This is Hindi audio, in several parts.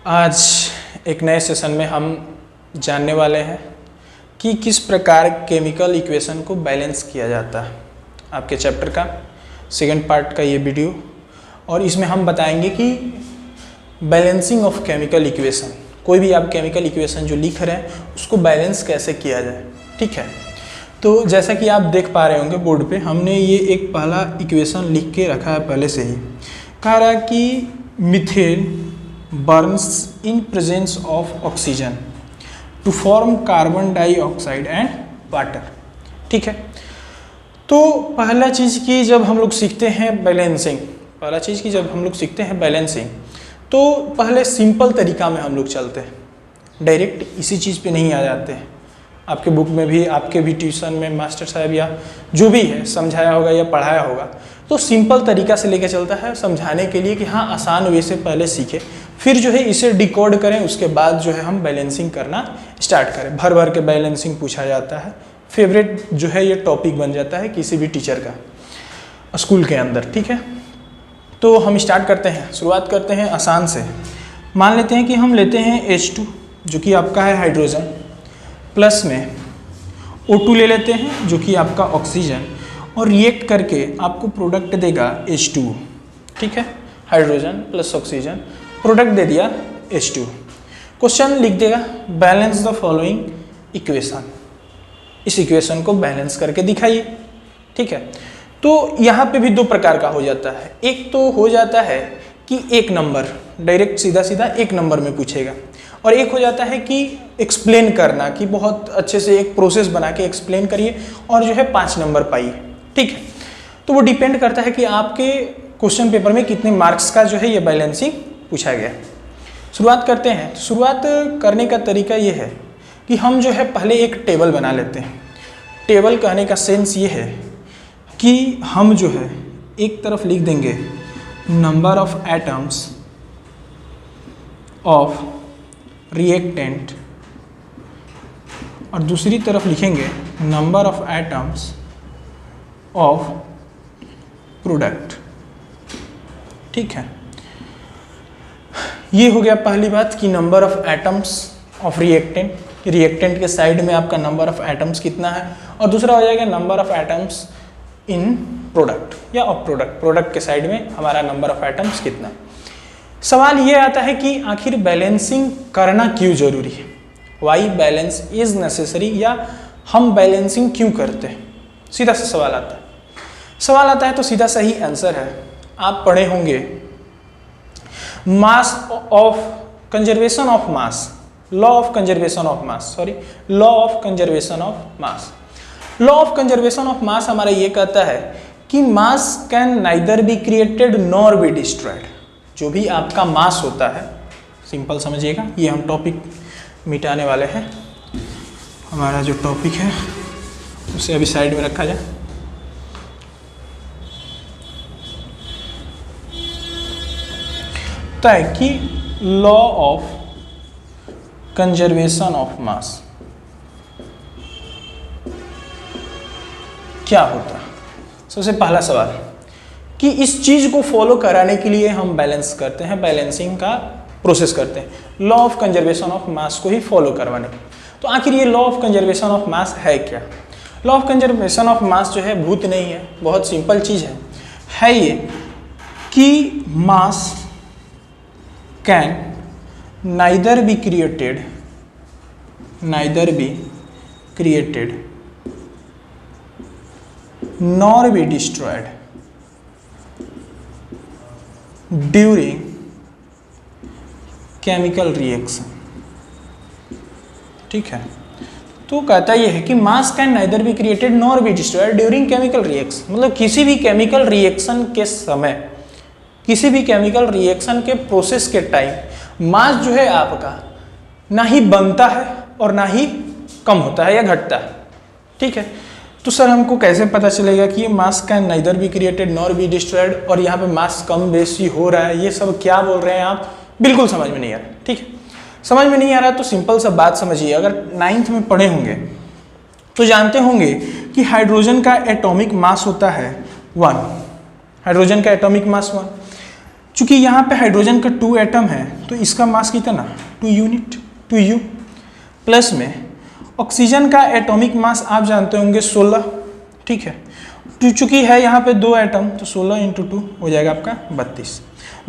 आज एक नए सेशन में हम जानने वाले हैं कि किस प्रकार केमिकल इक्वेशन को बैलेंस किया जाता है। आपके चैप्टर का सेकंड पार्ट का ये वीडियो, और इसमें हम बताएंगे कि बैलेंसिंग ऑफ केमिकल इक्वेशन, कोई भी आप केमिकल इक्वेशन जो लिख रहे हैं उसको बैलेंस कैसे किया जाए। ठीक है, तो जैसा कि आप देख पा रहे होंगे बोर्ड पे हमने ये एक पहला इक्वेशन लिख के रखा है पहले से ही। कह रहा है कि methane burns in presence of oxygen to form carbon dioxide and water। ठीक है, तो पहला चीज़ की जब हम लोग सीखते हैं बैलेंसिंग, तो पहले सिंपल तरीका में हम लोग चलते हैं, डायरेक्ट इसी चीज़ पे नहीं आ जाते हैं। आपके बुक में भी, आपके भी ट्यूशन में मास्टर साहब या जो भी है समझाया होगा या पढ़ाया होगा, तो सिंपल तरीका से लेके चलता है समझाने के लिए कि हाँ आसान वे से पहले सीखें, फिर जो है इसे डिकोड करें, उसके बाद जो है हम बैलेंसिंग करना स्टार्ट करें। भर भर के बैलेंसिंग पूछा जाता है, फेवरेट जो है ये टॉपिक बन जाता है किसी भी टीचर का स्कूल के अंदर। ठीक है, तो हम स्टार्ट करते हैं, शुरुआत करते हैं आसान से। मान लेते हैं कि हम लेते हैं H2 जो कि आपका है हाइड्रोजन, प्लस में O2 ले लेते हैं जो कि आपका ऑक्सीजन, और रिएक्ट करके आपको प्रोडक्ट देगा H2। ठीक है, हाइड्रोजन प्लस ऑक्सीजन, प्रोडक्ट दे दिया H2। क्वेश्चन लिख देगा बैलेंस द फॉलोइंग इक्वेशन, इस इक्वेशन को बैलेंस करके दिखाइए। ठीक है, तो यहाँ पे भी दो प्रकार का हो जाता है। एक तो हो जाता है कि एक नंबर डायरेक्ट सीधा सीधा एक नंबर में पूछेगा, और एक हो जाता है कि एक्सप्लेन करना, कि बहुत अच्छे से एक प्रोसेस बना के एक्सप्लेन करिए और जो है 5 नंबर पाइए। ठीक है, तो वो डिपेंड करता है कि आपके क्वेश्चन पेपर में कितने मार्क्स का जो है ये बैलेंसिंग पूछा गया। शुरुआत करते हैं। तो शुरुआत करने का तरीका ये है कि हम जो है पहले एक टेबल बना लेते हैं। टेबल कहने का सेंस ये है कि हम जो है एक तरफ लिख देंगे number of atoms of reactant, और दूसरी तरफ लिखेंगे number of atoms of product. ठीक है, ये हो गया पहली बात कि number of atoms of reactant, reactant के साइड में आपका नंबर ऑफ एटम्स कितना है, और दूसरा हो जाएगा number of atoms in product या ऑफ प्रोडक्ट, प्रोडक्ट के साइड में हमारा नंबर ऑफ एटम्स कितना है। सवाल ये आता है कि आखिर बैलेंसिंग करना क्यों जरूरी है, वाई बैलेंस इज नेसेसरी, या हम बैलेंसिंग क्यों करते हैं। सीधा सा सवाल आता है। सवाल आता है तो सीधा सही आंसर है, आप पढ़े होंगे mass of conservation of mass, law of conservation of mass, law of conservation of mass. Law of conservation of mass हमारा ये कहता है कि मास can neither be created nor be destroyed. जो भी आपका मास होता है, सिंपल समझिएगा, ये हम टॉपिक मिटाने वाले हैं। हमारा जो टॉपिक है उसे अभी साइड में रखा जाए। तय कि law of conservation of mass क्या होता है। सबसे पहला सवाल कि इस चीज को फॉलो कराने के लिए हम बैलेंस करते हैं, बैलेंसिंग का प्रोसेस करते हैं, law of conservation of mass को ही फॉलो करवाने के। तो आखिर ये law of conservation of mass है क्या। Law of conservation of mass जो है भूत नहीं है, बहुत सिंपल चीज है ये कि मास can neither be created nor be destroyed during chemical reaction। ठीक है, तो कहता यह है कि मास can neither be created nor be destroyed during chemical reaction, मतलब किसी भी केमिकल रिएक्शन के समय, किसी भी केमिकल रिएक्शन के प्रोसेस के टाइम मास जो है आपका ना ही बनता है और ना ही कम होता है या घटता है। ठीक है, तो सर हमको कैसे पता चलेगा कि ये मास can neither be created nor be destroyed, और यहाँ पे मास कम बेसी हो रहा है, ये सब क्या बोल रहे हैं आप, बिल्कुल समझ में नहीं आ रहा। ठीक है, समझ में नहीं आ रहा तो सिंपल सा बात समझिए। अगर 9th में पढ़े होंगे तो जानते होंगे कि हाइड्रोजन का एटॉमिक मास होता है 1, हाइड्रोजन का एटॉमिक मास 1, चूंकि यहाँ पे हाइड्रोजन का 2 एटम है तो इसका मास कितना 2 यूनिट 2U। प्लस में ऑक्सीजन का एटॉमिक मास आप जानते होंगे 16, ठीक है। चूंकि है यहाँ पे 2 एटम तो 16 × 2 हो जाएगा आपका 32।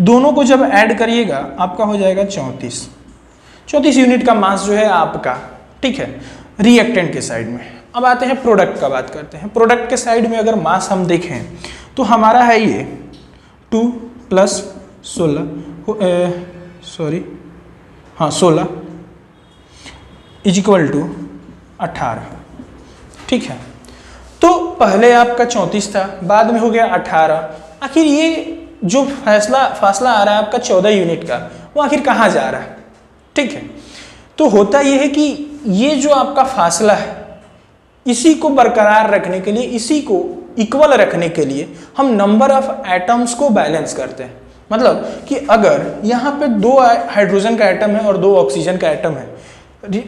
दोनों को जब ऐड करिएगा आपका हो जाएगा 34 यूनिट का मास जो है आपका, ठीक है, रिएक्टेंट के साइड में। अब आते हैं प्रोडक्ट का बात करते हैं। प्रोडक्ट के साइड में अगर मास हम देखें तो हमारा है ये 2 + 16 = 18, ठीक है। तो पहले आपका 34 था, बाद में हो गया 18। आखिर ये जो फासला आ रहा है आपका 14 यूनिट का, वो आखिर कहाँ जा रहा है, ठीक है। तो होता ये है कि ये जो आपका फासला है इसी को बरकरार रखने के लिए, इसी को इक्वल रखने के लिए हम नंबर ऑफ एटम्स को बैलेंस करते हैं। मतलब कि अगर यहाँ पे 2 हाइड्रोजन का एटम है और 2 ऑक्सीजन का एटम है,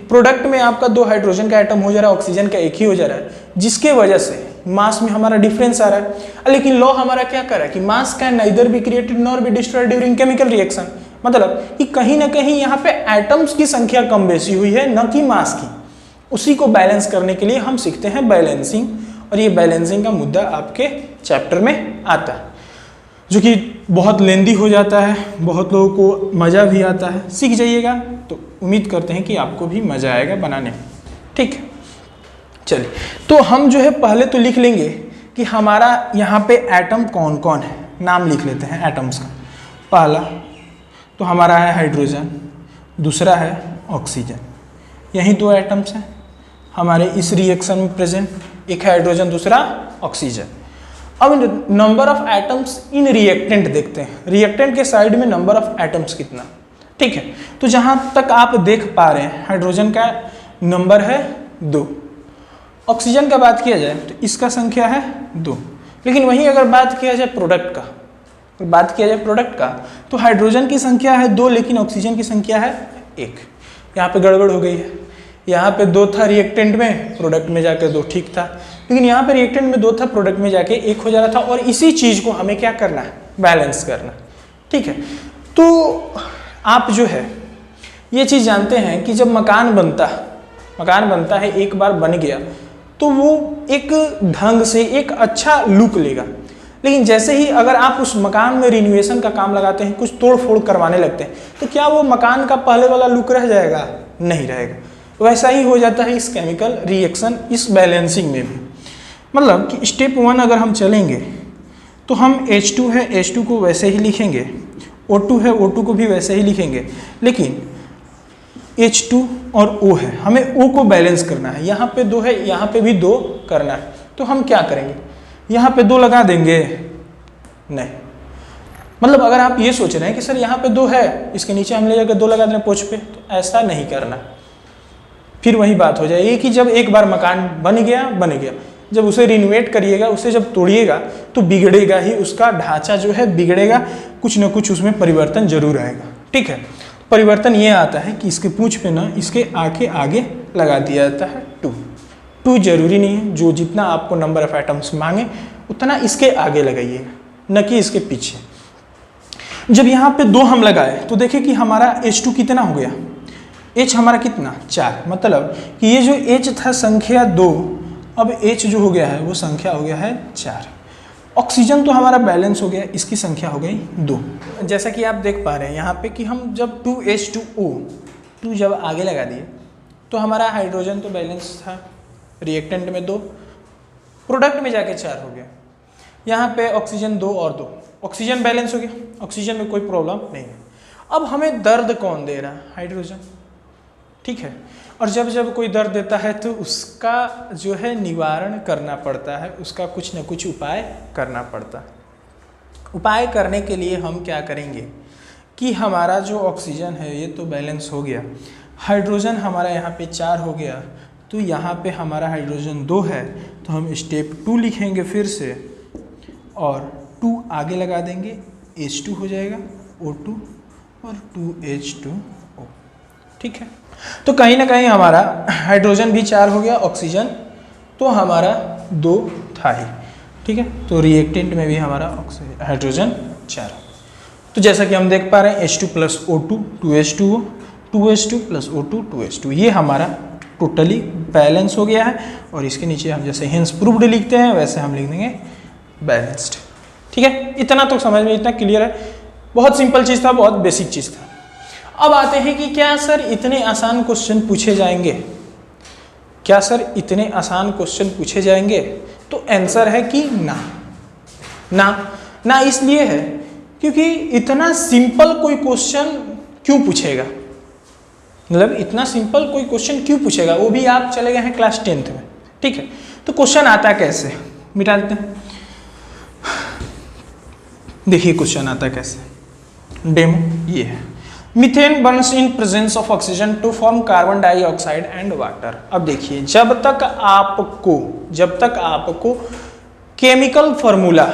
प्रोडक्ट में आपका 2 हाइड्रोजन का एटम हो जा रहा है, ऑक्सीजन का एक ही हो जा रहा है, जिसके वजह से मास में हमारा डिफरेंस आ रहा है। लेकिन लॉ हमारा क्या कर रहा है कि मास can neither be created nor be destroyed during chemical reaction. मतलब कि कहीं ना कहीं यहाँ पे एटम्स की संख्या कम बेसी हुई है, न कि मास की। उसी को बैलेंस करने के लिए हम सीखते हैं बैलेंसिंग, और ये बैलेंसिंग का मुद्दा आपके चैप्टर में आता है, जो कि बहुत लेंदी हो जाता है, बहुत लोगों को मज़ा भी आता है। सीख जाइएगा तो उम्मीद करते हैं कि आपको भी मज़ा आएगा बनाने में, ठीक है। चलिए, तो हम जो है पहले तो लिख लेंगे कि हमारा यहाँ पे एटम कौन कौन है। नाम लिख लेते हैं एटम्स का। पहला तो हमारा है हाइड्रोजन, दूसरा है ऑक्सीजन। यही 2 एटम्स हैं हमारे इस रिएक्शन में प्रेजेंट, एक है हाइड्रोजन, दूसरा ऑक्सीजन। अब number of atoms in reactant देखते हैं। रिएक्टेंट के साइड में नंबर ऑफ एटम्स कितना, ठीक है। तो जहाँ तक आप देख पा रहे हैं हाइड्रोजन का नंबर है 2, ऑक्सीजन का बात किया जाए तो इसका संख्या है 2। लेकिन वहीं अगर बात किया जाए प्रोडक्ट का, तो हाइड्रोजन की संख्या है 2 लेकिन ऑक्सीजन की संख्या है 1। यहाँ पे गड़बड़ हो गई है। यहाँ पे 2 था रिएक्टेंट में, प्रोडक्ट में जाके 2 ठीक था, लेकिन यहाँ पे रिएक्टेंट में 2 था, प्रोडक्ट में जाके 1 हो जा रहा था। और इसी चीज़ को हमें क्या करना है, बैलेंस करना, ठीक है। तो आप जो है ये चीज़ जानते हैं कि जब मकान बनता है, एक बार बन गया तो वो एक ढंग से एक अच्छा लुक लेगा। लेकिन जैसे ही अगर आप उस मकान में रिनोवेशन का काम लगाते हैं, कुछ तोड़ फोड़ करवाने लगते हैं, तो क्या वो मकान का पहले वाला लुक रह जाएगा? नहीं रहेगा। वैसा ही हो जाता है इस केमिकल रिएक्शन, इस बैलेंसिंग में भी। मतलब कि स्टेप 1 अगर हम चलेंगे तो हम H2 है, H2 को वैसे ही लिखेंगे, O2 है, O2 को भी वैसे ही लिखेंगे। लेकिन H2 और O है, हमें O को बैलेंस करना है। यहाँ पे 2 है, यहाँ पे भी 2 करना है। तो हम क्या करेंगे, यहाँ पे 2 लगा देंगे? नहीं। मतलब अगर आप ये सोच रहे हैं कि सर यहाँ पे 2 है, इसके नीचे हम ले जाकर 2 लगा दें पोछ पे, तो ऐसा नहीं करना। फिर वही बात हो जाएगी कि जब एक बार मकान बन गया, जब उसे रिनोवेट करिएगा, उसे जब तोड़िएगा तो बिगड़ेगा ही, उसका ढांचा जो है बिगड़ेगा, कुछ ना कुछ उसमें परिवर्तन जरूर आएगा, ठीक है। परिवर्तन ये आता है कि इसके पूंछ पे ना इसके आगे लगा दिया जाता है 2 जरूरी नहीं है, जो जितना आपको नंबर ऑफ एटम्स मांगे उतना इसके आगे लगाइएगा, न कि इसके पीछे। जब यहाँ पे 2 हम लगाए तो देखिए कि हमारा H2 कितना हो गया, H हमारा कितना 4। मतलब कि ये जो H था संख्या 2, अब H जो हो गया है वो संख्या हो गया है 4। ऑक्सीजन तो हमारा बैलेंस हो गया, इसकी संख्या हो गई 2। जैसा कि आप देख पा रहे हैं यहाँ पे कि हम जब 2H2O जब आगे लगा दिए तो हमारा हाइड्रोजन तो बैलेंस था, रिएक्टेंट में 2, प्रोडक्ट में जाके 4 हो गया। यहाँ पे ऑक्सीजन 2 और 2, ऑक्सीजन बैलेंस हो गया, ऑक्सीजन में कोई प्रॉब्लम नहीं है। अब हमें दर्द कौन दे रहा है? हाइड्रोजन, ठीक है। और जब कोई दर्द देता है तो उसका जो है निवारण करना पड़ता है, उसका कुछ न कुछ उपाय करना पड़ता है। उपाय करने के लिए हम क्या करेंगे कि हमारा जो ऑक्सीजन है ये तो बैलेंस हो गया, हाइड्रोजन हमारा यहाँ पे 4 हो गया, तो यहाँ पे हमारा हाइड्रोजन 2 है, तो हम स्टेप 2 लिखेंगे फिर से और 2 आगे लगा देंगे, H2 हो जाएगा, O2 और 2H2O, ठीक है। तो कहीं ना कहीं हमारा हाइड्रोजन भी 4 हो गया, ऑक्सीजन तो हमारा 2 था ही, ठीक है। तो रिएक्टेंट में भी हमारा हाइड्रोजन 4। तो जैसा कि हम देख पा रहे हैं H2 plus O2 2H2O 2H2 plus O2 2H2, ये हमारा टोटली बैलेंस हो गया है। और इसके नीचे हम जैसे हेंस प्रूव्ड लिखते हैं वैसे हम लिख देंगे बैलेंस्ड। ठीक है, इतना तो समझ में, इतना क्लियर है। बहुत सिंपल चीज़ था, बहुत बेसिक चीज़ था। अब आते हैं कि क्या सर इतने आसान क्वेश्चन पूछे जाएंगे? क्या सर इतने आसान क्वेश्चन पूछे जाएंगे? तो आंसर है कि ना ना ना। इसलिए है क्योंकि इतना सिंपल कोई क्वेश्चन क्यों पूछेगा, मतलब इतना सिंपल कोई क्वेश्चन क्यों पूछेगा, वो भी आप चले गए हैं क्लास 10th में। ठीक है, तो क्वेश्चन आता कैसे, मिटा देते हैं। देखिए क्वेश्चन आता कैसे, डेमो ये है। Methane burns in presence of oxygen to form carbon dioxide and water. अब देखिए, जब तक आपको केमिकल फॉर्मूला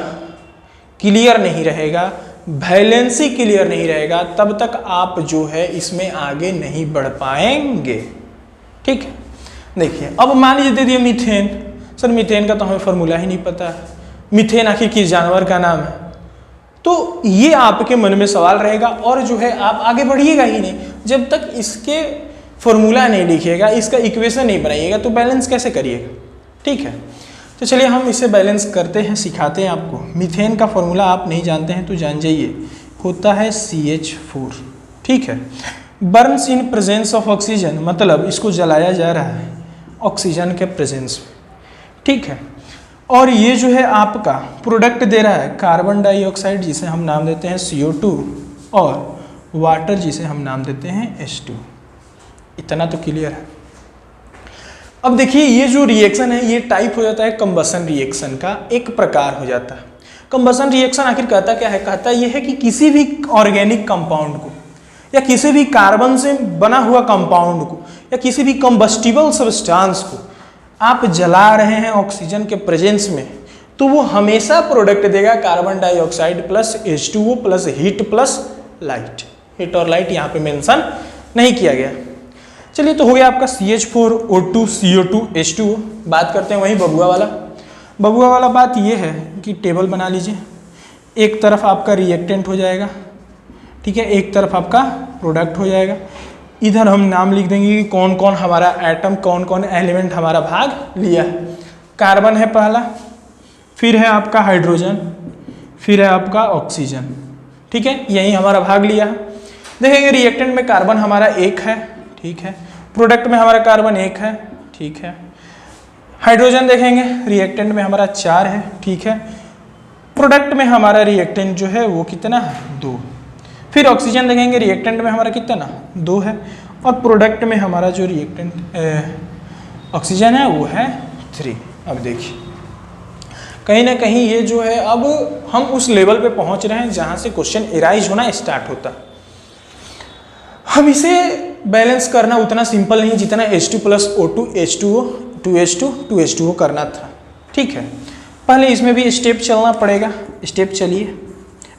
क्लियर नहीं रहेगा, वैलेंसी क्लियर नहीं रहेगा, तब तक आप जो है इसमें आगे नहीं बढ़ पाएंगे। ठीक है, देखिए अब मान लीजिए दे दिए मीथेन। सर मीथेन का तो हमें फॉर्मूला ही नहीं पता, मीथेन आखिर किस जानवर का नाम है? तो ये आपके मन में सवाल रहेगा और जो है आप आगे बढ़िएगा ही नहीं। जब तक इसके फॉर्मूला नहीं लिखिएगा, इसका इक्वेशन नहीं बनाइएगा, तो बैलेंस कैसे करिएगा? ठीक है, तो चलिए हम इसे बैलेंस करते हैं, सिखाते हैं आपको। मीथेन का फॉर्मूला आप नहीं जानते हैं तो जान जाइए, होता है CH4। ठीक है, Burns in presence of oxygen, मतलब इसको जलाया जा रहा है ऑक्सीजन के प्रेजेंस में। ठीक है, और ये जो है आपका प्रोडक्ट दे रहा है कार्बन डाइऑक्साइड जिसे हम नाम देते हैं CO2 और वाटर जिसे हम नाम देते हैं H2। इतना तो क्लियर है। अब देखिए ये जो रिएक्शन है ये टाइप हो जाता है कंबसन रिएक्शन का एक प्रकार हो जाता है। कंबसन रिएक्शन आखिर कहता क्या है? कहता ये है कि किसी भी ऑर्गेनिक कंपाउंड को या किसी भी कार्बन से बना हुआ कंपाउंड को या किसी भी कंबस्टिबल सब्सटेंस को आप जला रहे हैं ऑक्सीजन के प्रेजेंस में, तो वो हमेशा प्रोडक्ट देगा carbon dioxide plus H2O plus heat plus light. Heat और लाइट यहाँ पे मेंशन नहीं किया गया। चलिए तो हो गया आपका CH4O2 CO2 H2O। बात करते हैं वही बबुआ वाला। बबुआ वाला बात ये है कि टेबल बना लीजिए, एक तरफ आपका रिएक्टेंट हो जाएगा, ठीक है, एक तरफ आपका प्रोडक्ट हो जाएगा। इधर हम नाम लिख देंगे कि कौन कौन हमारा एटम, कौन कौन एलिमेंट हमारा भाग लिया है। कार्बन है पहला, फिर है आपका हाइड्रोजन, फिर है आपका ऑक्सीजन। ठीक है, यही हमारा भाग लिया है। देखेंगे रिएक्टेंट में कार्बन हमारा 1 है, ठीक है, प्रोडक्ट में हमारा कार्बन 1 है, ठीक है। हाइड्रोजन देखेंगे रिएक्टेंट में हमारा 4 है, ठीक है। प्रोडक्ट में हमारा रिएक्टेंट जो है वो कितना है? 2। फिर ऑक्सीजन देखेंगे रिएक्टेंट में हमारा कितना? 2 है, और प्रोडक्ट में हमारा जो रिएक्टेंट ऑक्सीजन है वो है 3। अब देखिए कहीं ना कहीं ये जो है अब हम उस लेवल पे पहुंच रहे हैं जहां से क्वेश्चन एराइज होना स्टार्ट होता। हम इसे बैलेंस करना उतना सिंपल नहीं जितना H2 plus O2 H2O 2H2 2H2O करना था। ठीक है, पहले इसमें भी स्टेप चलना पड़ेगा। स्टेप चलिए,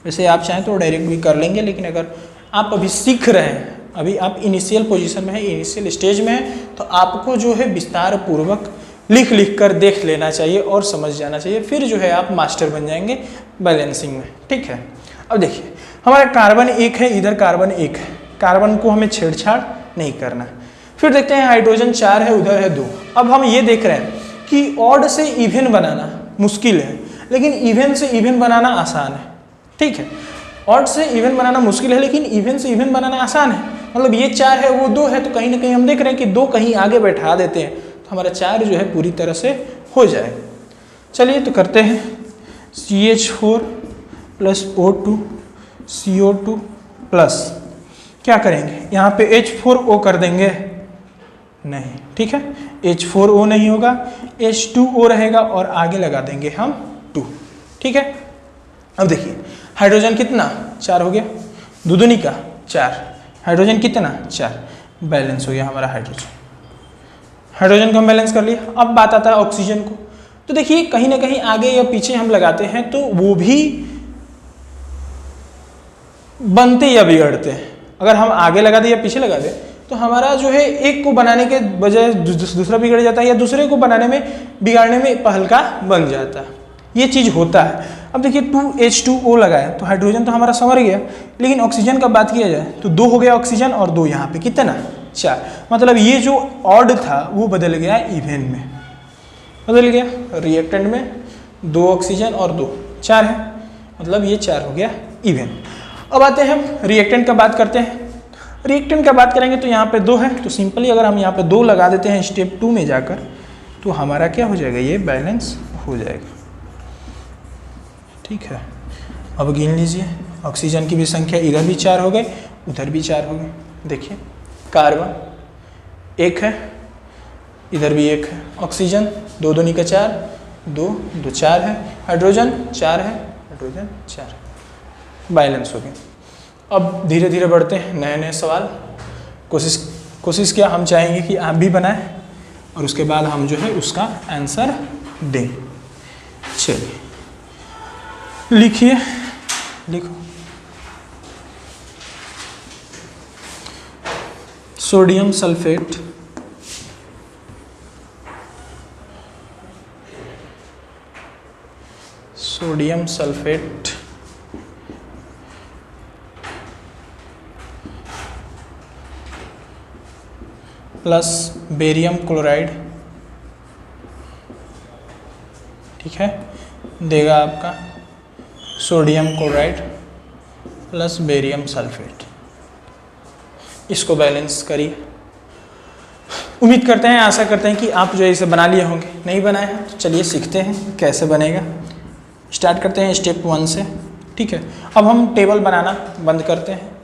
वैसे आप चाहें तो डायरेक्ट भी कर लेंगे, लेकिन अगर आप अभी सीख रहे हैं, अभी आप इनिशियल पोजीशन में है, इनिशियल स्टेज में है, तो आपको जो है विस्तार पूर्वक लिख लिख कर देख लेना चाहिए और समझ जाना चाहिए। फिर जो है आप मास्टर बन जाएंगे बैलेंसिंग में। ठीक है, अब देखिए हमारा कार्बन 1 है, इधर कार्बन 1 है, कार्बन को हमें छेड़छाड़ नहीं करना। फिर देखते हैं हाइड्रोजन 4 है, उधर है 2। अब हम ये देख रहे हैं कि ऑड से इवन बनाना मुश्किल है, लेकिन इवन से इवन बनाना आसान है। ठीक है, ऑड से इवन बनाना मुश्किल है, लेकिन इवन से इवन बनाना आसान है। मतलब ये 4 है, वो 2 है, तो कहीं ना कहीं हम देख रहे हैं कि 2 कहीं आगे बैठा देते हैं तो हमारा 4 जो है पूरी तरह से हो जाए। चलिए तो करते हैं CH4 plus O2 CO2 plus क्या करेंगे, यहाँ पे H4O कर देंगे? नहीं, ठीक है, H4O नहीं होगा, H2O रहेगा और आगे लगा देंगे हम 2। ठीक है, अब देखिए हाइड्रोजन कितना? 4 हो गया, दुदुनी का 4, हाइड्रोजन कितना? 4, बैलेंस हो गया हमारा हाइड्रोजन। हाइड्रोजन को हम बैलेंस कर लिया। अब बात आता है ऑक्सीजन को। तो देखिए कहीं ना कहीं आगे या पीछे हम लगाते हैं तो वो भी बनते या बिगड़ते हैं। अगर हम आगे लगा दें या पीछे लगा दें तो हमारा जो है एक को बनाने के बजाय दूसरा बिगड़ जाता है, या दूसरे को बनाने में बिगाड़ने में पहल का बन जाता है। ये चीज़ होता है। अब देखिए 2H2O लगा है तो हाइड्रोजन तो हमारा संवर गया, लेकिन ऑक्सीजन का बात किया जाए तो 2 हो गया ऑक्सीजन और 2 यहाँ पे कितना 4, मतलब ये जो ऑड था वो बदल गया इवेन में, बदल गया। रिएक्टेंट में 2 ऑक्सीजन और 2 4 है, मतलब ये 4 हो गया इवेन। अब आते हैं हम रिएक्टेंट का बात करते हैं। रिएक्टेंट का बात करेंगे तो यहाँ पे 2 है, तो सिंपली अगर हम यहाँ पे 2 लगा देते हैं स्टेप 2 में जाकर, तो हमारा क्या हो जाएगा, ये बैलेंस हो जाएगा। ठीक है, अब गिन लीजिए, ऑक्सीजन की भी संख्या इधर भी 4 हो गए, उधर भी 4 हो गए। देखिए कार्बन 1 है, इधर भी 1 है, ऑक्सीजन 2 दूनी का 4, 2 2 4 है, हाइड्रोजन 4 है, हाइड्रोजन 4, बैलेंस हो गए। अब धीरे धीरे बढ़ते हैं नए नए सवाल। कोशिश किया हम चाहेंगे कि आप भी बनाएं और उसके बाद हम जो है उसका आंसर दें। चलिए लिखिए, लिखो। Sodium sulphate plus barium chloride, ठीक है, देगा आपका sodium chloride plus barium sulphate. इसको बैलेंस करिए। उम्मीद करते हैं, आशा करते हैं कि आप जो इसे बना लिए होंगे। नहीं बनाए हैं तो चलिए सीखते हैं कैसे बनेगा। स्टार्ट करते हैं स्टेप 1 से। ठीक है, अब हम टेबल बनाना बंद करते हैं।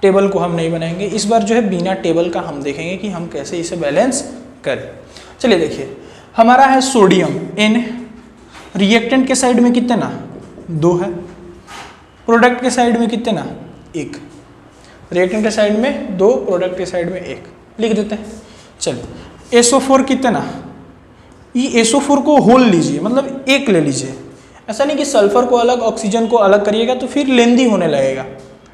टेबल को हम नहीं बनाएंगे इस बार, जो है बिना टेबल का हम देखेंगे कि हम कैसे इसे बैलेंस करें। चलिए देखिए, हमारा है सोडियम N, रिएक्टेंट के साइड में कितना 2 है, प्रोडक्ट के साइड में कितना 1, रिएक्टेंट के साइड में 2, प्रोडक्ट के साइड में 1, लिख देते हैं। चलिए SO4 कितना, ये SO4 को होल लीजिए, मतलब 1 ले लीजिए। ऐसा नहीं कि सल्फर को अलग ऑक्सीजन को अलग करिएगा तो फिर लेंदी होने लगेगा।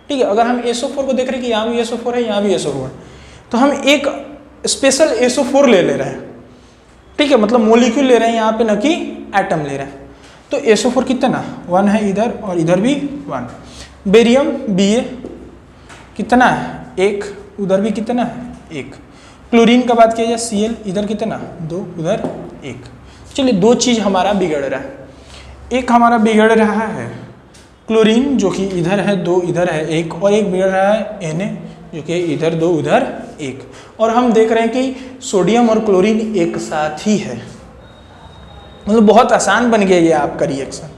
ठीक है, अगर हम SO4 को देख रहे हैं कि यहाँ भी SO4 है, यहाँ भी SO4 है, तो हम एक स्पेशल SO4 ले रहे हैं। ठीक है, मतलब मोलिक्यूल ले रहे हैं यहाँ पे, न कि एटम ले रहे हैं। तो SO4 कितना 1 है इधर, और इधर भी 1। बेरियम Ba कितना है 1, उधर भी कितना है 1। क्लोरीन का बात किया जाए Cl, इधर कितना 2, उधर 1। चलिए 2 चीज़ हमारा बिगड़ रहा है। एक हमारा बिगड़ रहा है क्लोरीन, जो कि इधर है 2, इधर है 1, और एक बिगड़ रहा है Na, जो कि इधर 2, उधर 1। और हम देख रहे हैं कि सोडियम और क्लोरीन एक साथ ही है, मतलब बहुत आसान बन गया ये आपका रिएक्शन।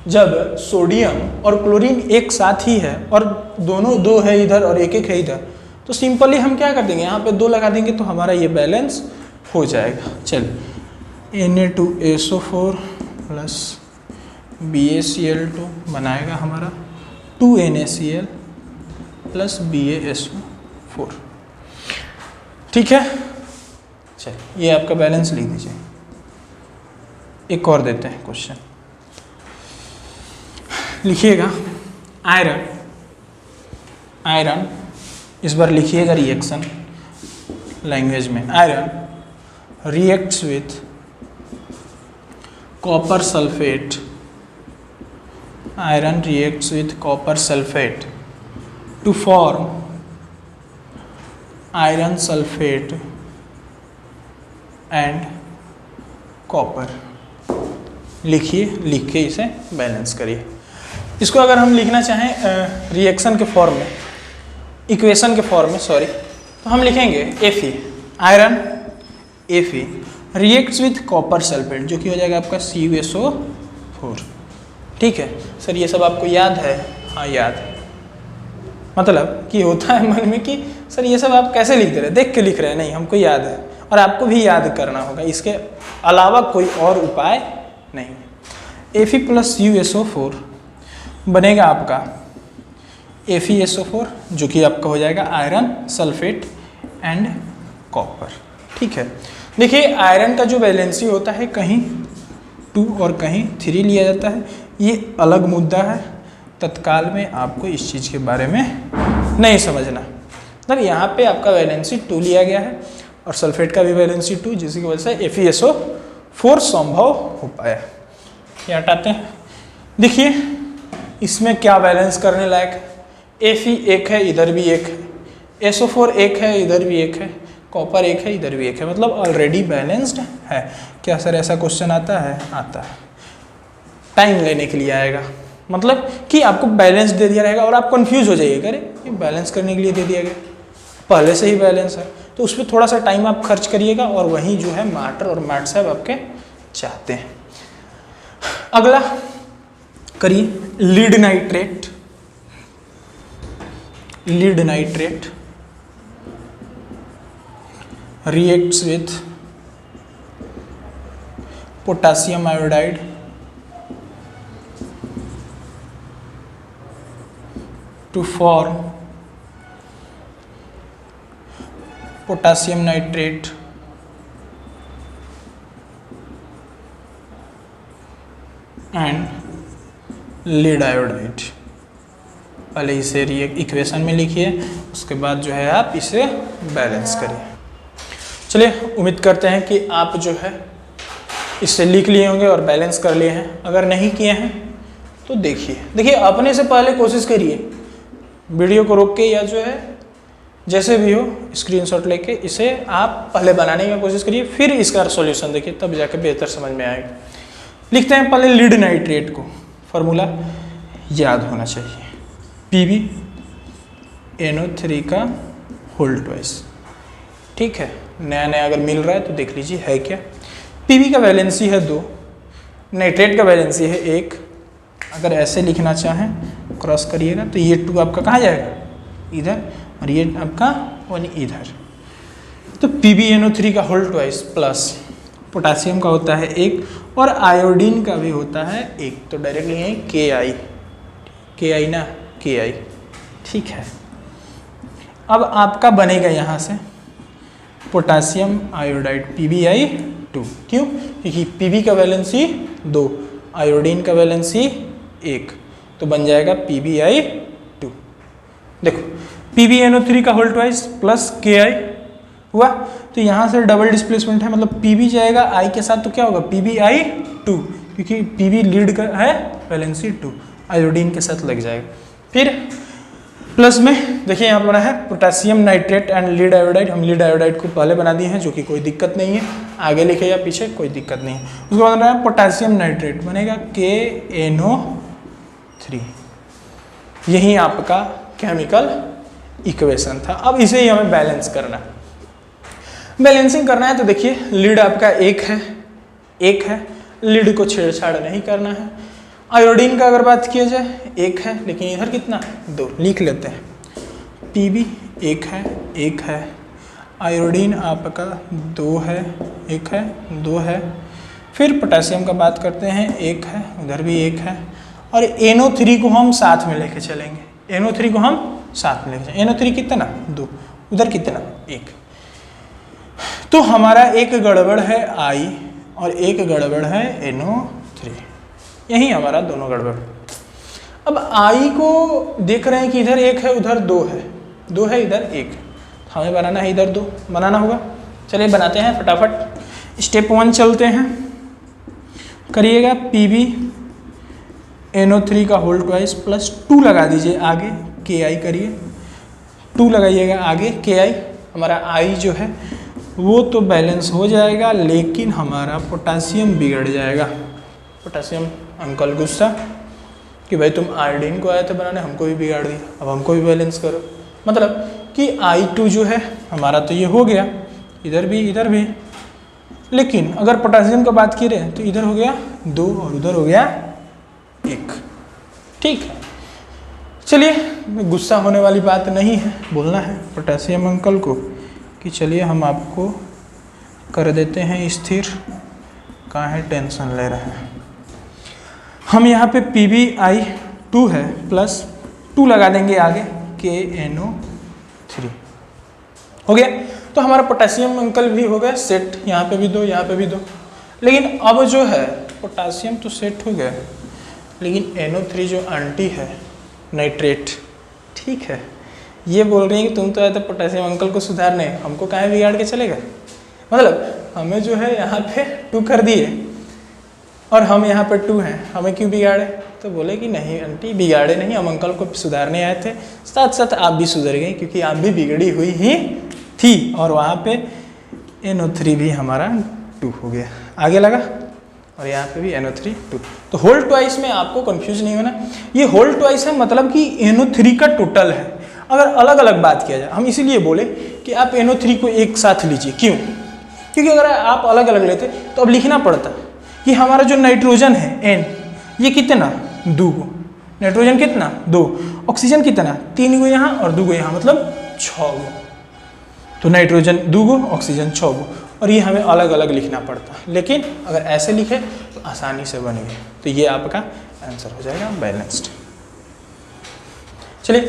जब सोडियम और क्लोरीन एक साथ ही है और दोनों 2 है इधर और 1 है इधर, तो सिंपली हम क्या कर देंगे, यहाँ पे 2 लगा देंगे तो हमारा ये बैलेंस हो जाएगा। चलिए Na2SO4 प्लस BaCl2 बनाएगा हमारा 2NaCl प्लस BaSO4। ठीक है, चलिए ये आपका बैलेंस लिख दीजिए। एक और देते हैं क्वेश्चन, लिखिएगा आयरन, इस बार लिखिएगा रिएक्शन लैंग्वेज में। Iron reacts with copper sulphate, iron reacts with copper sulphate to form iron sulphate and copper. लिखिए, लिख के इसे बैलेंस करिए। इसको अगर हम लिखना चाहें रिएक्शन के फॉर्म में, इक्वेशन के फॉर्म में सॉरी, तो हम लिखेंगे Fe, iron Fe reacts with copper sulphate, जो कि हो जाएगा आपका CuSO4। ठीक है सर, ये सब आपको याद है? हाँ याद है। मतलब कि होता है मन में कि सर ये सब आप कैसे लिख दे रहे हैं, देख के लिख रहे हैं। नहीं, हमको याद है और आपको भी याद करना होगा, इसके अलावा कोई और उपाय नहीं। Fe प्लस USO4 बनेगा आपका FeSO4, जो कि आपका हो जाएगा आयरन सल्फेट एंड कॉपर। ठीक है, देखिए आयरन का जो वैलेंसी होता है कहीं 2 और कहीं 3 लिया जाता है, ये अलग मुद्दा है। तत्काल में आपको इस चीज़ के बारे में नहीं समझना। मतलब यहाँ पे आपका वैलेंसी 2 लिया गया है और सल्फेट का भी वैलेंसी 2, जिसकी वजह से FeSO4 संभव हो पाया। ये हटाते हैं। देखिए इसमें क्या बैलेंस करने लायक है, Fe एक है, इधर भी एक है, SO4 एक है, इधर भी एक है, कॉपर एक है, इधर भी एक है, मतलब ऑलरेडी बैलेंस्ड है। क्या सर ऐसा क्वेश्चन आता है? आता है, टाइम लेने के लिए आएगा, मतलब कि आपको बैलेंस दे दिया रहेगा और आप कंफ्यूज हो जाइएगा, अरे ये बैलेंस करने के लिए दे दिया गया, पहले से ही बैलेंस है, तो उस पर थोड़ा सा टाइम आप खर्च करिएगा और वहीं जो है मैटर और मैट साहब आपके चाहते हैं। अगला करिए, lead nitrate. Lead nitrate reacts with potassium iodide to form potassium nitrate and lead iodide। पहले इसे इक्वेशन में लिखिए, उसके बाद जो है आप इसे बैलेंस करिए। चलिए उम्मीद करते हैं कि आप जो है इससे लिख लिए होंगे और बैलेंस कर लिए हैं। अगर नहीं किए हैं तो देखिए अपने से पहले कोशिश करिए, वीडियो को रोक के या जो है जैसे भी हो स्क्रीनशॉट लेके इसे आप पहले बनाने की कोशिश करिए, फिर इसका सॉल्यूशन देखिए, तब जाके बेहतर समझ में आएगा। लिखते हैं पहले लीड नाइट्रेट को, फार्मूला याद होना चाहिए, PbNO3 का होल ट्वाइस। ठीक है, नया नया अगर मिल रहा है तो देख लीजिए है क्या। Pb का वैलेंसी है 2, नाइट्रेट का वैलेंसी है 1। अगर ऐसे लिखना चाहें क्रॉस करिएगा तो ये 2 आपका कहाँ जाएगा? इधर, और ये आपका 1 इधर। तो PbNO3 का होल ट्वाइस प्लस पोटासियम का होता है 1 और आयोडीन का भी होता है 1, तो डायरेक्टली यही KI ना, KI। ठीक है, अब आपका बनेगा यहाँ से पोटासियम आयोडाइड PbI2। क्यों? क्योंकि Pb का वैलेंसी 2, आयोडीन का वैलेंसी 1, तो बन जाएगा PbI2। देखो PbNO3 का होल ट्वाइस प्लस KI हुआ, तो यहाँ से डबल डिस्प्लेसमेंट है, मतलब Pb जाएगा I के साथ, तो क्या होगा PbI2, क्योंकि Pb लीड का है वैलेंसी 2, आयोडीन के साथ लग जाएगा। फिर प्लस में देखिए यहाँ पर बना है potassium nitrate and lead iodide. हम लीड आयोडाइड को पहले बना दिए हैं, जो कि कोई दिक्कत नहीं है, आगे लिखे या पीछे कोई दिक्कत नहीं है। उसके बाद बन रहा है पोटेशियम नाइट्रेट, बनेगा KNO3। यही आपका केमिकल इक्वेशन था। अब इसे ही हमें बैलेंस करना है। बैलेंसिंग करना है तो देखिए लीड आपका 1 है, लीड को छेड़छाड़ नहीं करना है। आयोडीन का अगर बात किया जाए 1 है, लेकिन इधर कितना 2, लिख लेते हैं। Pb 1 है, आयोडीन आपका 2 है, 1 है, 2 है। फिर पोटेशियम का बात करते हैं 1 है, उधर भी 1 है, और NO3 को हम साथ में लेके चलेंगे। NO3 को हम साथ में लेके चलेंगे। NO3 कितना 2, उधर कितना 1, तो हमारा एक गड़बड़ है I और एक गड़बड़ है NO3, यही हमारा दोनों गड़बड़। अब I को देख रहे हैं कि इधर 1 है, उधर 2 है, 2 है, इधर 1, हमें बनाना है इधर 2 बनाना होगा। चलिए बनाते हैं फटाफट। स्टेप 1 चलते हैं, करिएगा PbNO3 का होल ट्वाइस प्लस 2 लगा दीजिए आगे, KI करिए, 2 लगाइएगा आगे KI। हमारा I जो है वो तो बैलेंस हो जाएगा, लेकिन हमारा पोटेशियम बिगड़ जाएगा। पोटेशियम अंकल गुस्सा कि भाई तुम आयोडीन को आए थे बनाने, हमको भी बिगाड़ दिया, अब हमको भी बैलेंस करो। मतलब कि I2 जो है हमारा तो ये हो गया, इधर भी, लेकिन अगर पोटेशियम का बात की रहे तो इधर हो गया 2 और उधर हो गया 1। ठीक है, चलिए गुस्सा होने वाली बात नहीं है, बोलना है पोटेशियम अंकल को कि चलिए हम आपको कर देते हैं स्थिर, कहाँ है टेंशन ले रहे हैं। हम यहाँ पे PbI2 है प्लस 2 लगा देंगे आगे KNO3, हो गया। तो हमारा पोटेशियम अंकल भी हो गया सेट, यहाँ पे भी 2, यहाँ पे भी 2। लेकिन अब जो है पोटेशियम तो सेट हो गया, लेकिन NO3 जो आंटी है नाइट्रेट, ठीक है, ये बोल रही है कि तुम तो आए थे पोटेशियम अंकल को सुधारने, हमको कहाँ बिगाड़ के चलेगा। मतलब हमें जो है यहाँ पे 2 कर दिए, और हम यहाँ पर 2 हैं, हमें क्यों बिगाड़े? तो बोले कि नहीं आंटी बिगाड़े नहीं, हम अंकल को सुधारने आए थे, साथ साथ आप भी सुधर गए क्योंकि आप भी बिगड़ी हुई ही थी। और वहाँ पे NO3 भी हमारा 2 हो गया, आगे लगा। और यहाँ पे भी NO3 2। तो होल ट्वाइस में आपको कंफ्यूज नहीं होना, ये होल ट्वाइस है मतलब कि NO3 का टोटल है। अगर अलग अलग बात किया जाए, हम इसीलिए बोले कि आप NO3 को एक साथ लीजिए। क्यों? क्योंकि अगर आप अलग अलग लेते तो अब लिखना पड़ता कि हमारा जो नाइट्रोजन है N, ये कितना 2 गो, नाइट्रोजन कितना 2, ऑक्सीजन कितना 3 गो यहाँ और 2 गो यहाँ, मतलब 6 गो। तो नाइट्रोजन 2 गो, ऑक्सीजन 6 गो, और ये हमें अलग अलग लिखना पड़ता। लेकिन अगर ऐसे लिखे तो आसानी से बन गए। तो ये आपका आंसर हो जाएगा बैलेंस्ड। चलिए,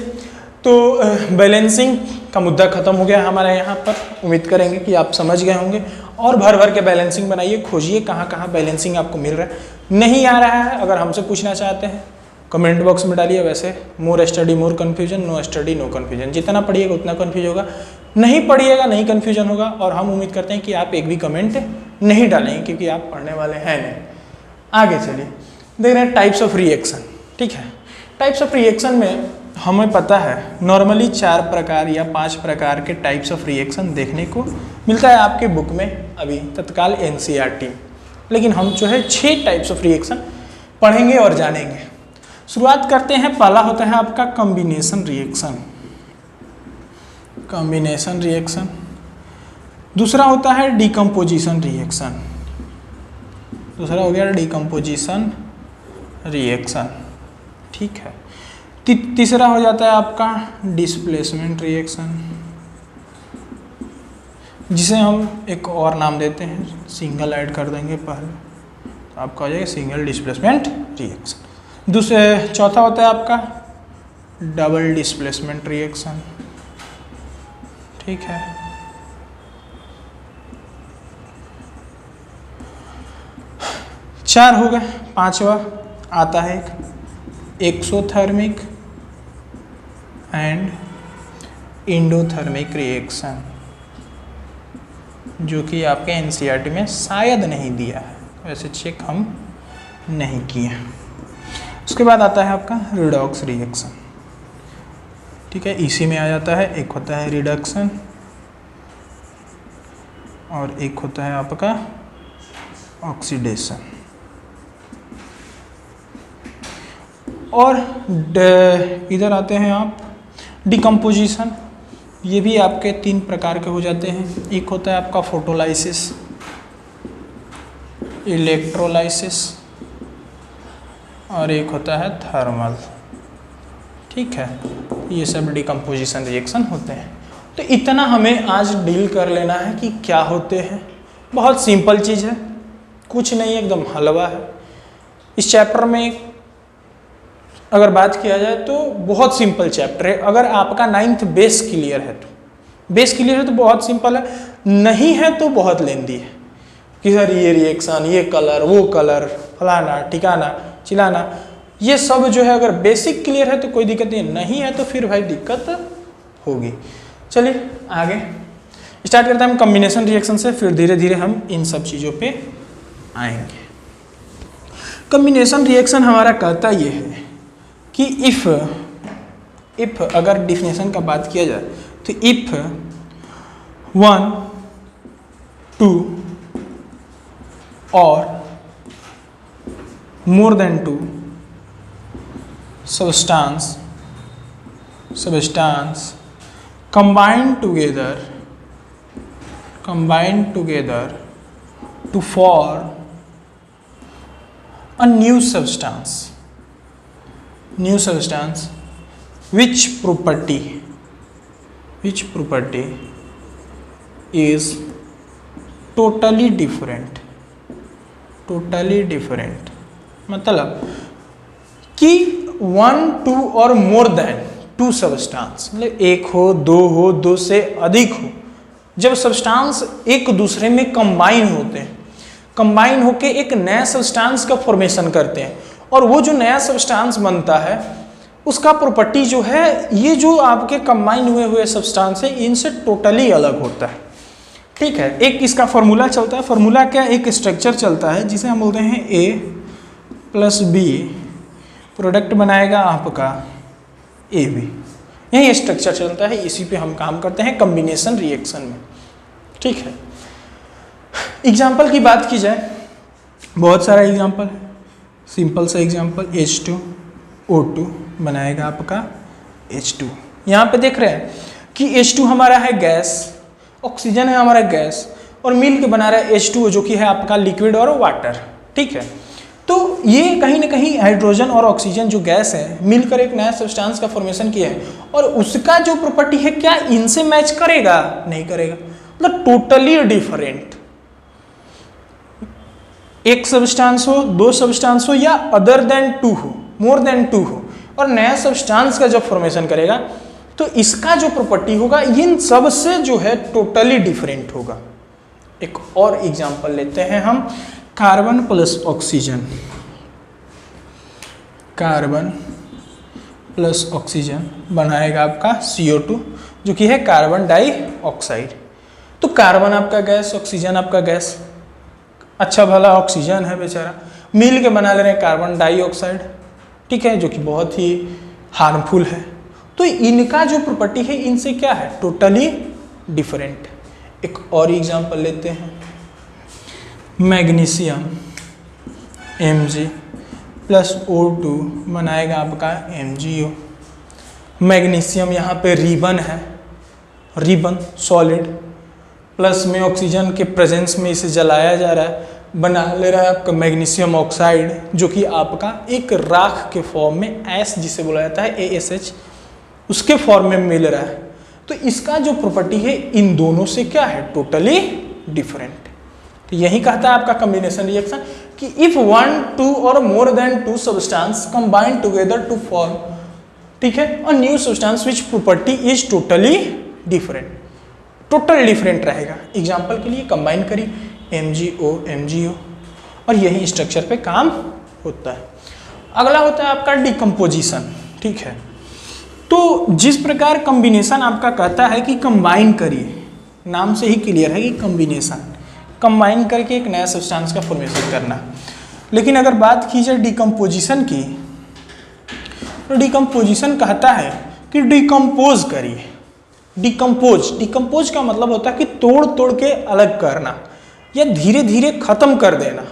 तो बैलेंसिंग का मुद्दा खत्म हो गया हमारे यहाँ पर। उम्मीद करेंगे कि आप समझ गए होंगे। और भर भर के बैलेंसिंग बनाइए, खोजिए कहाँ कहाँ बैलेंसिंग आपको मिल रहा है। नहीं आ रहा है अगर हमसे पूछना चाहते हैं कमेंट बॉक्स में डालिए। वैसे more study more confusion, no study no confusion, जितना पढ़िएगा उतना कन्फ्यूज होगा, नहीं पढ़िएगा नहीं कन्फ्यूजन होगा। और हम उम्मीद करते हैं कि आप एक भी कमेंट नहीं डालेंगे क्योंकि आप पढ़ने वाले हैं नहीं। आगे चलिए, देख रहे हैं टाइप्स ऑफ रिएक्शन। ठीक है, टाइप्स ऑफ रिएक्शन में हमें पता है नॉर्मली 4 प्रकार या 5 प्रकार के टाइप्स ऑफ रिएक्शन देखने को मिलता है आपके बुक में अभी तत्काल NCERT। लेकिन हम जो है 6 टाइप्स ऑफ रिएक्शन पढ़ेंगे और जानेंगे। शुरुआत करते हैं, पहला होता है आपका कॉम्बिनेशन रिएक्शन। Combination reaction. दूसरा होता है डिकम्पोजिशन रिएक्शन। दूसरा हो गया डिकम्पोजिशन रिएक्शन। ठीक है, तीसरा हो जाता है आपका डिस्प्लेसमेंट रिएक्शन, जिसे हम एक और नाम देते हैं, सिंगल ऐड कर देंगे पहले, तो आपका हो जाएगा सिंगल डिस्प्लेसमेंट रिएक्शन। चौथा होता है आपका डबल डिस्प्लेसमेंट रिएक्शन। ठीक है, चार हो गए। पांचवा आता है एक्सोथर्मिक एंड इंडोथर्मिक रिएक्शन, जो कि आपके NCERT में शायद नहीं दिया है, वैसे चेक हम नहीं किए। उसके बाद आता है आपका रिडॉक्स रिएक्शन। ठीक है, इसी में आ जाता है, एक होता है रिडक्शन और एक होता है आपका ऑक्सीडेशन। और इधर आते हैं आप डिकम्पोजिशन। ये भी आपके 3 प्रकार के हो जाते हैं। एक होता है आपका फोटोलाइसिस, इलेक्ट्रोलाइसिस और एक होता है थर्मल। ठीक है, ये सब डिकम्पोजिशन रिएक्शन होते हैं। तो इतना हमें आज डील कर लेना है कि क्या होते हैं। बहुत सिंपल चीज़ है, कुछ नहीं, एकदम हलवा है। इस चैप्टर में अगर बात किया जाए तो बहुत सिंपल चैप्टर है। अगर आपका 9th बेस क्लियर है तो बहुत सिंपल है, नहीं है तो बहुत लेंदी है कि सर ये रिएक्शन, ये कलर, वो कलर, फलाना ठिकाना चिलाना, ये सब जो है अगर बेसिक क्लियर है तो कोई दिक्कत नहीं है तो फिर भाई दिक्कत होगी। चलिए आगे स्टार्ट करते हैं हम कॉम्बिनेशन रिएक्शन से, फिर धीरे धीरे हम इन सब चीज़ों पे आएंगे। कॉम्बिनेशन रिएक्शन हमारा कहता ये है कि इफ अगर डिफिनेशन का बात किया जाए तो इफ 1, 2 और more than 2 substance combine together to form a new substance which property is totally different मतलब कि 1, 2 और मोर देन 2 सब्सटेंस, मतलब 1 हो 2 हो 2 से अधिक हो, जब सब्सटेंस एक दूसरे में कंबाइन होते हैं, कंबाइन होके एक नया सब्सटेंस का फॉर्मेशन करते हैं, और वो जो नया सब्सटेंस बनता है उसका प्रॉपर्टी जो है, ये जो आपके कंबाइन हुए सब्सटेंस है इनसे टोटली अलग होता है। ठीक है। एक इसका फॉर्मूला चलता है, फॉर्मूला क्या, एक स्ट्रक्चर चलता है जिसे हम बोलते हैं A प्लस B प्रोडक्ट बनाएगा आपका AB। यही स्ट्रक्चर चलता है, इसी पे हम काम करते हैं कॉम्बिनेशन रिएक्शन में। ठीक है। एग्जाम्पल की बात की जाए, बहुत सारा एग्जाम्पल है। सिंपल सा एग्जाम्पल, H2O2 बनाएगा आपका H2। यहाँ पे देख रहे हैं कि H2 हमारा है गैस, ऑक्सीजन है हमारा गैस, और मिल के बना रहा है H2O जो कि है आपका लिक्विड और वाटर। ठीक है। तो ये कहीं ना कहीं हाइड्रोजन और ऑक्सीजन जो गैस है मिलकर एक नया सब्सटेंस का फॉर्मेशन किया है, और उसका जो प्रॉपर्टी है क्या इनसे मैच करेगा? नहीं करेगा, मतलब टोटली डिफरेंट। एक सब्सटेंस हो, दो सब्सटेंस हो, या अदर देन टू हो, मोर देन टू हो, और नया सब्सटेंस का जब फॉर्मेशन करेगा तो इसका जो प्रॉपर्टी होगा इन सब से जो है टोटली डिफरेंट होगा। एक और एग्जांपल लेते हैं हम, carbon plus oxygen, carbon plus oxygen बनाएगा आपका CO2 जो कि है कार्बन डाइऑक्साइड। तो कार्बन आपका गैस, ऑक्सीजन आपका गैस, अच्छा भला ऑक्सीजन है बेचारा, मिल के बना ले रहे हैं कार्बन डाइऑक्साइड। ठीक है, जो कि बहुत ही हार्मफुल है। तो इनका जो प्रॉपर्टी है इनसे क्या है, टोटली डिफरेंट। एक और एग्जांपल लेते हैं, मैग्नीशियम Mg प्लस O2 बनाएगा आपका MgO। मैग्नीशियम यहाँ पे रिबन है, रिबन सॉलिड, प्लस में ऑक्सीजन के प्रेजेंस में इसे जलाया जा रहा है, बना ले रहा है आपका मैग्नीशियम ऑक्साइड जो कि आपका एक राख के फॉर्म में, ऐश जिसे बोला जाता है ASH, उसके फॉर्म में मिल रहा है। तो इसका जो प्रॉपर्टी है इन दोनों से क्या है, टोटली डिफरेंट। तो यही कहता है आपका कॉम्बिनेशन रिएक्शन कि इफ 1, 2 और more than 2 substance combine together to form, ठीक है, और new substance which property is totally different, total different रहेगा। एग्जांपल के लिए कंबाइन करिए MgO, और यही स्ट्रक्चर पे काम होता है। अगला होता है आपका डिकम्पोजिशन। ठीक है, तो जिस प्रकार कॉम्बिनेशन आपका कहता है कि कंबाइन करिए, नाम से ही क्लियर है कि कॉम्बिनेशन, कंबाइन करके एक नया सब्सटेंस का फॉर्मेशन करना। लेकिन अगर बात की जाए डिकम्पोजिशन की, तो डिकम्पोजिशन कहता है कि डिकम्पोज करिए। डिकम्पोज का मतलब होता है कि तोड़ तोड़ के अलग करना या धीरे धीरे खत्म कर देना।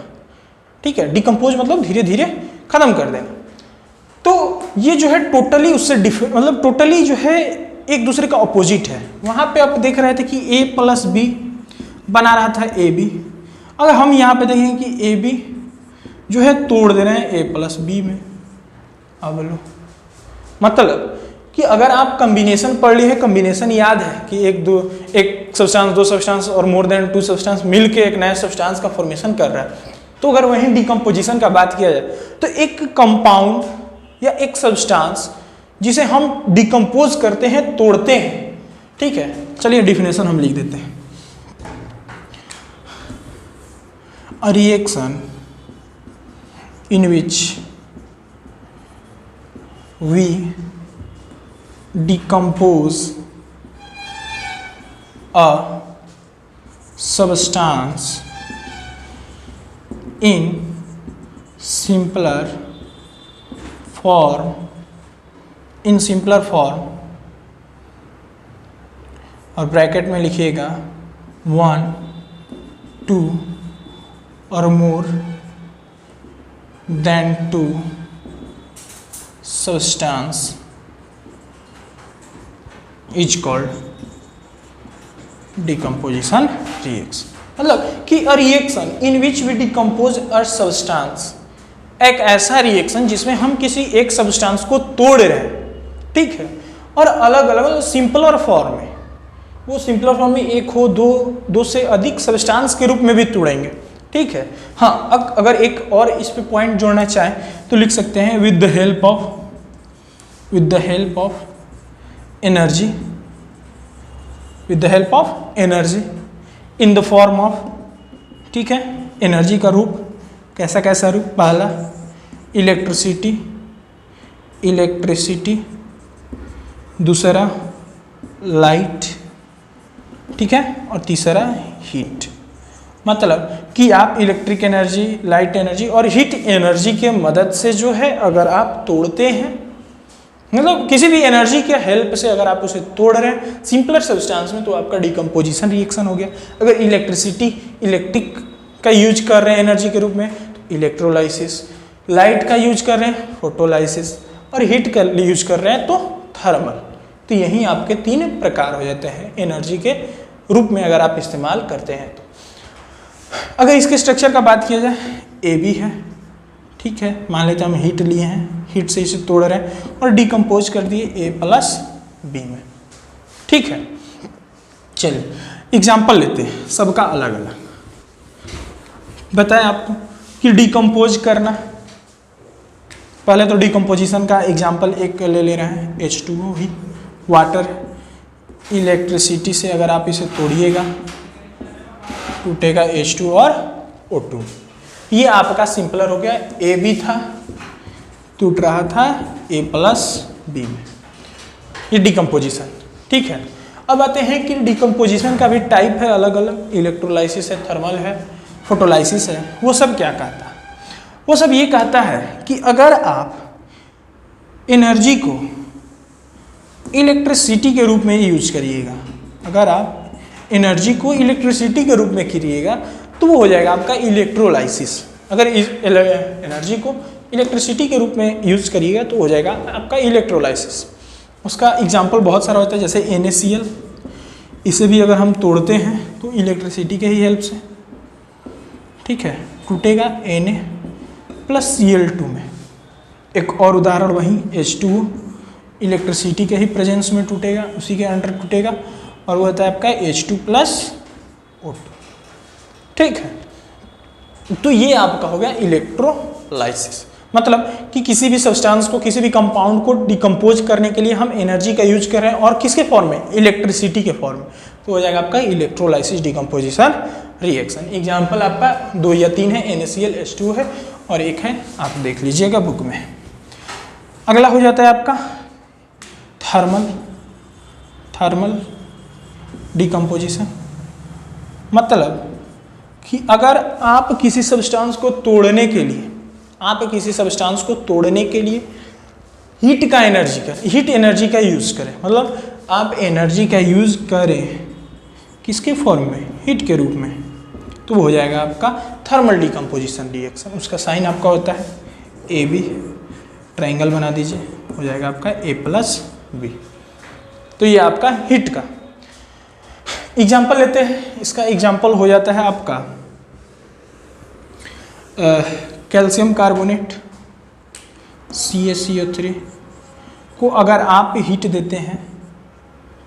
ठीक है, डिकम्पोज मतलब धीरे धीरे खत्म कर देना। तो ये जो है टोटली उससे डिफरेंट, मतलब टोटली जो है एक दूसरे का अपोजिट है। वहाँ पे आप देख रहे थे कि A प्लस B बना रहा था AB, अगर हम यहाँ पे देखें कि AB जो है तोड़ दे रहे हैं A प्लस B में। अब लो, मतलब कि अगर आप कॉम्बिनेशन पढ़ लिए है, कॉम्बिनेशन याद है कि एक सब्सटेंस, दो सब्सटेंस और मोर देन 2 सब्सटेंस मिलके एक नया सब्सटेंस का फॉर्मेशन कर रहा है। तो अगर वहीं डिकम्पोजिशन का बात किया जाए तो एक कंपाउंड या एक सब्सटेंस जिसे हम डिकम्पोज करते हैं, तोड़ते हैं। ठीक है, चलिए डेफिनेशन हम लिख देते हैं। A reaction in which we decompose a substance in simpler form, और ब्रैकेट में लिखिएगा 1, 2 or more than 2 substance is called decomposition reaction। मतलब कि a reaction in which we decompose a substance, एक ऐसा रिएक्शन जिसमें हम किसी एक सब्सटेंस को तोड़ रहे हैं, ठीक है, और अलग अलग सिंपलर फॉर्म में, वो सिंपलर फॉर्म में एक हो, दो से अधिक सब्सटेंस के रूप में भी तोड़ेंगे। ठीक है, हाँ, अगर एक और इस पे पॉइंट जोड़ना चाहें तो लिख सकते हैं with the help of energy in the form of, ठीक है, एनर्जी का रूप, कैसा रूप, पहला इलेक्ट्रिसिटी, दूसरा लाइट, ठीक है, और तीसरा हीट। मतलब कि आप इलेक्ट्रिक एनर्जी, लाइट एनर्जी और हीट एनर्जी के मदद से जो है अगर आप तोड़ते हैं, मतलब किसी भी एनर्जी के हेल्प से अगर आप उसे तोड़ रहे हैं सिंपलर सब्सटेंस में, तो आपका डिकम्पोजिशन रिएक्शन हो गया। अगर इलेक्ट्रिक का यूज कर रहे हैं एनर्जी के रूप में तो इलेक्ट्रोलाइसिस, लाइट का यूज कर रहे हैं फोटोलाइसिस, और हीट का यूज कर रहे हैं तो थर्मल। तो यही आपके 3 प्रकार हो जाते हैं एनर्जी के रूप में अगर आप इस्तेमाल करते हैं तो। अगर इसके स्ट्रक्चर का बात किया जाए, ए बी है, ठीक है, मान लेते हैं हम हीट लिए हैं, हीट से इसे तोड़ रहे हैं और डिकम्पोज कर दिए ए प्लस बी में, ठीक है। चलिए एग्जाम्पल लेते हैं, सबका अलग अलग बताएं आपको कि डिकम्पोज करना। पहले तो डिकम्पोजिशन का एग्जाम्पल एक ले रहे हैं, H2O भी, वाटर, इलेक्ट्रिसिटी से अगर आप इसे तोड़िएगा टूटेगा H2 और O2। ये आपका सिंपलर हो गया, ए बी था टूट रहा था ए प्लस बी में, ये डिकम्पोजिशन, ठीक है। अब आते हैं कि डिकम्पोजिशन का भी टाइप है अलग अलग, इलेक्ट्रोलाइसिस है, थर्मल है, फोटोलाइसिस है। वो सब क्या कहता है? वो सब ये कहता है कि अगर आप एनर्जी को इलेक्ट्रिसिटी के रूप में यूज करिएगा, अगर आप एनर्जी को इलेक्ट्रिसिटी के रूप में करिएगा तो वो हो जाएगा आपका इलेक्ट्रोलाइसिस। अगर एनर्जी को इलेक्ट्रिसिटी के रूप में यूज करिएगा तो हो जाएगा आपका इलेक्ट्रोलाइसिस। उसका एग्जांपल बहुत सारा होता है, जैसे NaCl, इसे भी अगर हम तोड़ते हैं तो इलेक्ट्रिसिटी के ही हेल्प से, ठीक है, टूटेगा Na प्लस Cl2 में। एक और उदाहरण वहीं H2O, इलेक्ट्रिसिटी के ही प्रेजेंस में टूटेगा, उसी के अंडर टूटेगा, और वो होता है आपका H2 प्लस O2, ठीक है। तो ये आपका हो गया इलेक्ट्रोलाइसिस। मतलब कि किसी भी सब्सटेंस को, किसी भी कंपाउंड को डिकम्पोज करने के लिए हम एनर्जी का यूज कर रहे हैं, और किसके फॉर्म में? इलेक्ट्रिसिटी के फॉर्म में। तो हो जाएगा आपका इलेक्ट्रोलाइसिस डिकम्पोजिशन रिएक्शन। एग्जाम्पल आपका 2 या 3 है, NaCl, H2O है, और एक है, आप देख लीजिएगा बुक में। अगला हो जाता है आपका थर्मल डिकम्पोजिशन। मतलब कि अगर आप किसी सब्सटेंस को तोड़ने के लिए, हीट एनर्जी का यूज करें, मतलब आप एनर्जी का यूज करें किसके फॉर्म में? हीट के रूप में, तो वो हो जाएगा आपका थर्मल डिकम्पोजिशन रिएक्शन। उसका साइन आपका होता है AB, ट्राइंगल बना दीजिए, हो जाएगा आपका A प्लस बी। तो ये आपका हीट का एग्जाम्पल लेते हैं। इसका एग्जाम्पल हो जाता है आपका कैल्शियम कार्बोनेट CaCO3 को अगर आप हीट देते हैं,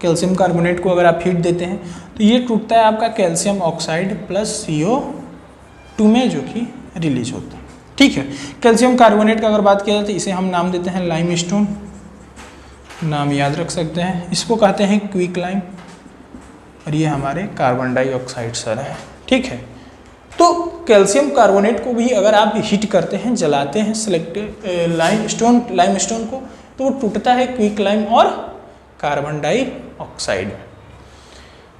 कैल्शियम कार्बोनेट को अगर आप हीट देते हैं तो ये टूटता है आपका कैल्शियम ऑक्साइड प्लस CO2 में, जो कि रिलीज होता है, ठीक है। कैल्शियम कार्बोनेट का अगर बात किया जाए तो इसे हम नाम देते हैं लाइमस्टोन, नाम याद रख सकते हैं। इसको कहते हैं क्विक लाइम, और ये हमारे कार्बन डाइऑक्साइड सर है, ठीक है। तो कैल्शियम कार्बोनेट को भी अगर आप हीट करते हैं, जलाते हैं लाइमस्टोन को, तो वो टूटता है क्विक लाइम और कार्बन डाइऑक्साइड।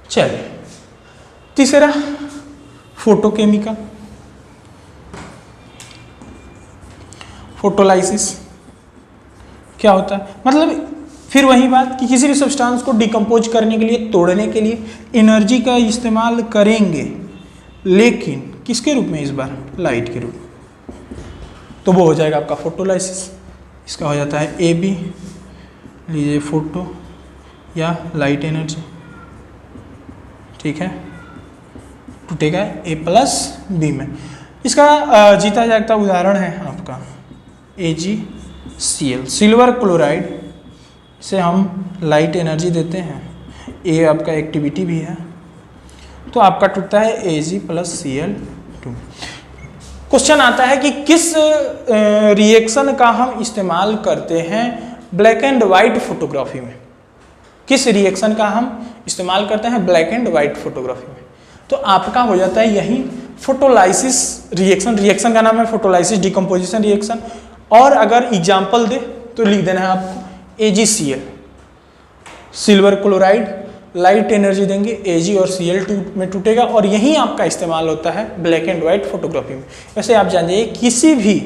चलिए तीसरा फोटोकेमिकल, फोटोलाइसिस क्या होता है? मतलब फिर वही बात कि किसी भी सब्सटेंस को डिकम्पोज करने के लिए, तोड़ने के लिए एनर्जी का इस्तेमाल करेंगे, लेकिन किसके रूप में? इस बार लाइट के रूप में, तो वो हो जाएगा आपका फोटोलाइसिस। इसका हो जाता है AB, लीजिए फोटो या लाइट एनर्जी, ठीक है, टूटेगा A प्लस बी में। इसका जीता जागता उदाहरण है आपका AgCl, सिल्वर क्लोराइड से हम लाइट एनर्जी देते हैं, ये आपका एक्टिविटी भी है, तो आपका टूटता है Ag प्लस Cl2। क्वेश्चन आता है कि किस रिएक्शन का हम इस्तेमाल करते हैं ब्लैक एंड वाइट फोटोग्राफी में? किस रिएक्शन का हम इस्तेमाल करते हैं ब्लैक एंड वाइट फोटोग्राफी में? तो आपका हो जाता है यही फोटोलाइसिस रिएक्शन का नाम है फोटोलाइसिस डिकम्पोजिशन रिएक्शन। और अगर एग्जाम्पल दे तो लिख देना है आपको AgCl, silver chloride light energy देंगे Ag और Cl2 में टूटेगा, और यही आपका इस्तेमाल होता है ब्लैक एंड वाइट फोटोग्राफी में। वैसे आप जानिए किसी भी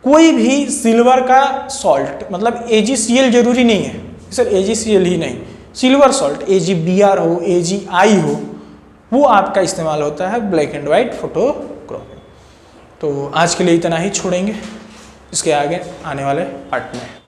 कोई भी सिल्वर का सॉल्ट, मतलब AgCl जरूरी नहीं है सर, AgCl ही नहीं, सिल्वर सॉल्ट AgBr हो, AgI हो, वो आपका इस्तेमाल होता है ब्लैक एंड वाइट फोटोग्राफी। तो आज के लिए इतना ही छोड़ेंगे, इसके आगे आने वाले पार्ट में।